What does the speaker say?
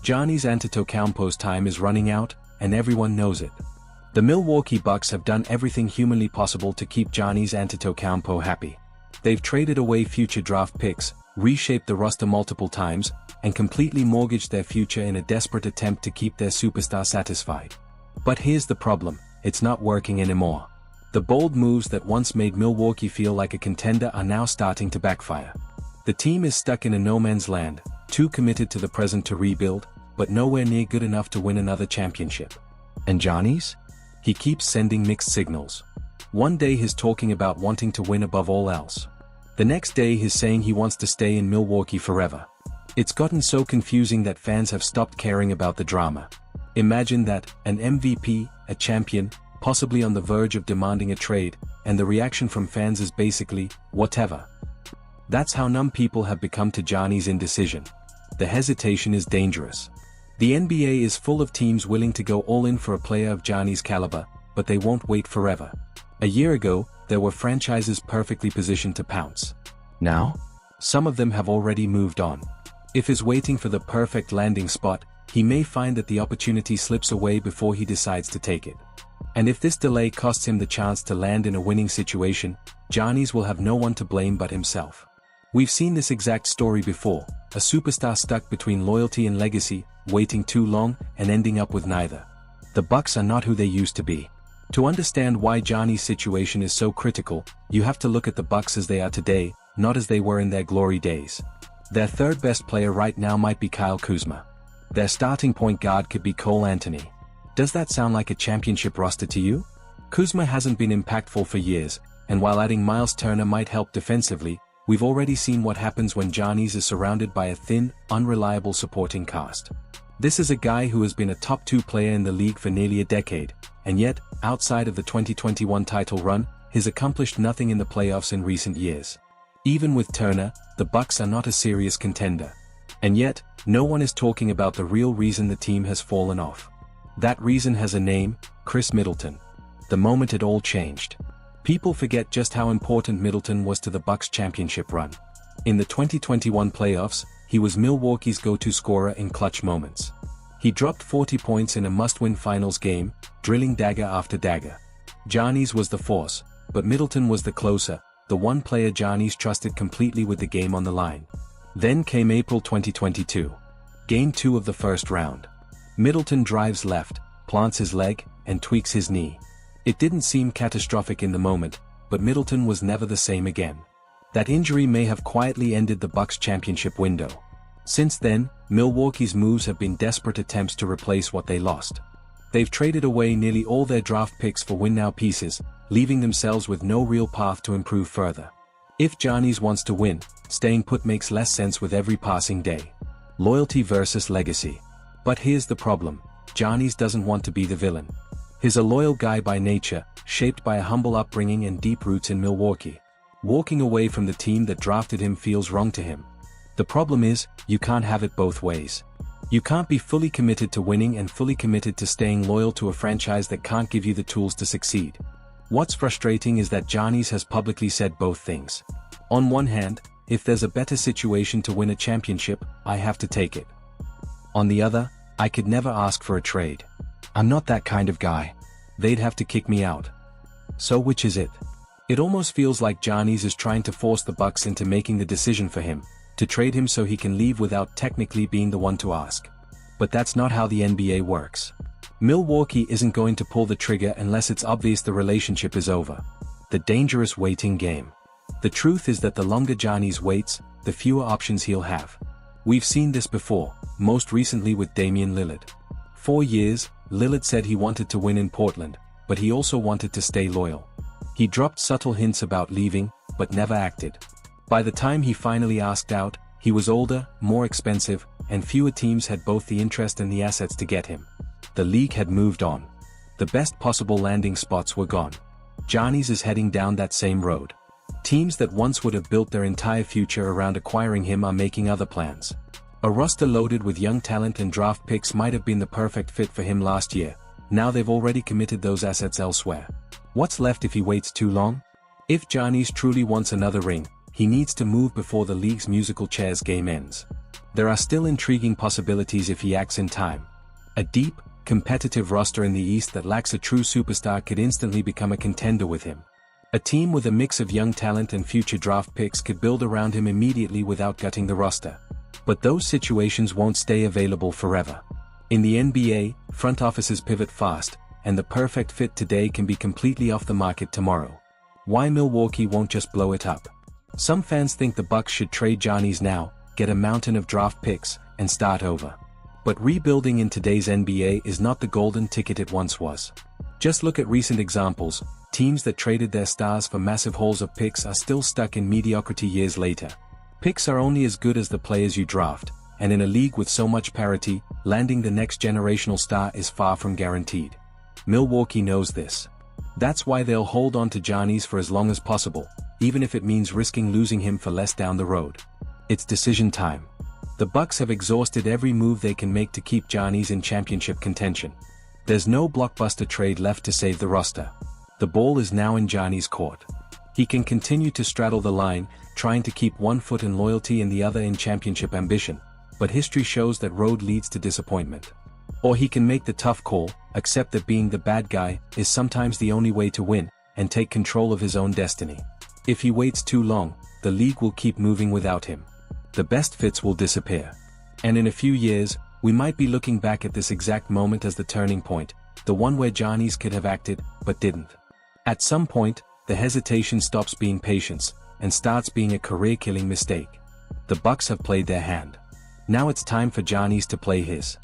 Giannis Antetokounmpo's time is running out, and everyone knows it. The Milwaukee Bucks have done everything humanly possible to keep Giannis Antetokounmpo happy. They've traded away future draft picks, reshaped the roster multiple times, and completely mortgaged their future in a desperate attempt to keep their superstar satisfied. But here's the problem, it's not working anymore. The bold moves that once made Milwaukee feel like a contender are now starting to backfire. The team is stuck in a no-man's land, too committed to the present to rebuild, but nowhere near good enough to win another championship. And Giannis? He keeps sending mixed signals. One day he's talking about wanting to win above all else. The next day he's saying he wants to stay in Milwaukee forever. It's gotten so confusing that fans have stopped caring about the drama. Imagine that, an MVP, a champion, possibly on the verge of demanding a trade, and the reaction from fans is basically, whatever. That's how numb people have become to Giannis' indecision. The hesitation is dangerous. The NBA is full of teams willing to go all in for a player of Giannis' caliber, but they won't wait forever. A year ago, there were franchises perfectly positioned to pounce. Now? Some of them have already moved on. If he's waiting for the perfect landing spot, he may find that the opportunity slips away before he decides to take it. And if this delay costs him the chance to land in a winning situation, Giannis will have no one to blame but himself. We've seen this exact story before, a superstar stuck between loyalty and legacy, waiting too long, and ending up with neither. The Bucks are not who they used to be. To understand why Giannis' situation is so critical, you have to look at the Bucks as they are today, not as they were in their glory days. Their third best player right now might be Kyle Kuzma. Their starting point guard could be Cole Anthony. Does that sound like a championship roster to you? Kuzma hasn't been impactful for years, and while adding Miles Turner might help defensively, we've already seen what happens when Giannis is surrounded by a thin, unreliable supporting cast. This is a guy who has been a top 2 player in the league for nearly a decade, and yet, outside of the 2021 title run, he's accomplished nothing in the playoffs in recent years. Even with Turner, the Bucks are not a serious contender. And yet, no one is talking about the real reason the team has fallen off. That reason has a name, Chris Middleton. The moment it all changed. People forget just how important Middleton was to the Bucks' championship run. In the 2021 playoffs, he was Milwaukee's go-to scorer in clutch moments. He dropped 40 points in a must-win finals game, drilling dagger after dagger. Giannis was the force, but Middleton was the closer, the one player Giannis trusted completely with the game on the line. Then came April 2022. Game 2 of the first round. Middleton drives left, plants his leg, and tweaks his knee. It didn't seem catastrophic in the moment, but Middleton was never the same again. That injury may have quietly ended the Bucks' championship window. Since then, Milwaukee's moves have been desperate attempts to replace what they lost. They've traded away nearly all their draft picks for win-now pieces, leaving themselves with no real path to improve further. If Giannis wants to win, staying put makes less sense with every passing day. Loyalty versus legacy. But here's the problem, Giannis doesn't want to be the villain. He's a loyal guy by nature, shaped by a humble upbringing and deep roots in Milwaukee. Walking away from the team that drafted him feels wrong to him. The problem is, you can't have it both ways. You can't be fully committed to winning and fully committed to staying loyal to a franchise that can't give you the tools to succeed. What's frustrating is that Giannis has publicly said both things. On one hand, if there's a better situation to win a championship, I have to take it. On the other, I could never ask for a trade. I'm not that kind of guy. They'd have to kick me out. So which is it? It almost feels like Giannis is trying to force the Bucks into making the decision for him, to trade him so he can leave without technically being the one to ask. But that's not how the NBA works. Milwaukee isn't going to pull the trigger unless it's obvious the relationship is over. The dangerous waiting game. The truth is that the longer Giannis waits, the fewer options he'll have. We've seen this before, most recently with Damian Lillard. 4 years, Lillard said he wanted to win in Portland, but he also wanted to stay loyal. He dropped subtle hints about leaving, but never acted. By the time he finally asked out, he was older, more expensive, and fewer teams had both the interest and the assets to get him. The league had moved on. The best possible landing spots were gone. Giannis is heading down that same road. Teams that once would have built their entire future around acquiring him are making other plans. A roster loaded with young talent and draft picks might have been the perfect fit for him last year. Now they've already committed those assets elsewhere. What's left if he waits too long? If Giannis truly wants another ring, he needs to move before the league's musical chairs game ends. There are still intriguing possibilities if he acts in time. A deep, competitive roster in the East that lacks a true superstar could instantly become a contender with him. A team with a mix of young talent and future draft picks could build around him immediately without gutting the roster. But those situations won't stay available forever. In the NBA, front offices pivot fast, and the perfect fit today can be completely off the market tomorrow. Why Milwaukee won't just blow it up? Some fans think the Bucks should trade Giannis now, get a mountain of draft picks, and start over. But rebuilding in today's NBA is not the golden ticket it once was. Just look at recent examples. Teams that traded their stars for massive hauls of picks are still stuck in mediocrity years later. Picks are only as good as the players you draft, and in a league with so much parity, landing the next generational star is far from guaranteed. Milwaukee knows this. That's why they'll hold on to Giannis for as long as possible, even if it means risking losing him for less down the road. It's decision time. The Bucks have exhausted every move they can make to keep Giannis in championship contention. There's no blockbuster trade left to save the roster. The ball is now in Giannis' court. He can continue to straddle the line, trying to keep one foot in loyalty and the other in championship ambition, but history shows that road leads to disappointment. Or he can make the tough call, accept that being the bad guy is sometimes the only way to win, and take control of his own destiny. If he waits too long, the league will keep moving without him. The best fits will disappear. And in a few years, we might be looking back at this exact moment as the turning point, the one where Giannis could have acted, but didn't. At some point, the hesitation stops being patience, and starts being a career-killing mistake. The Bucks have played their hand. Now it's time for Giannis to play his.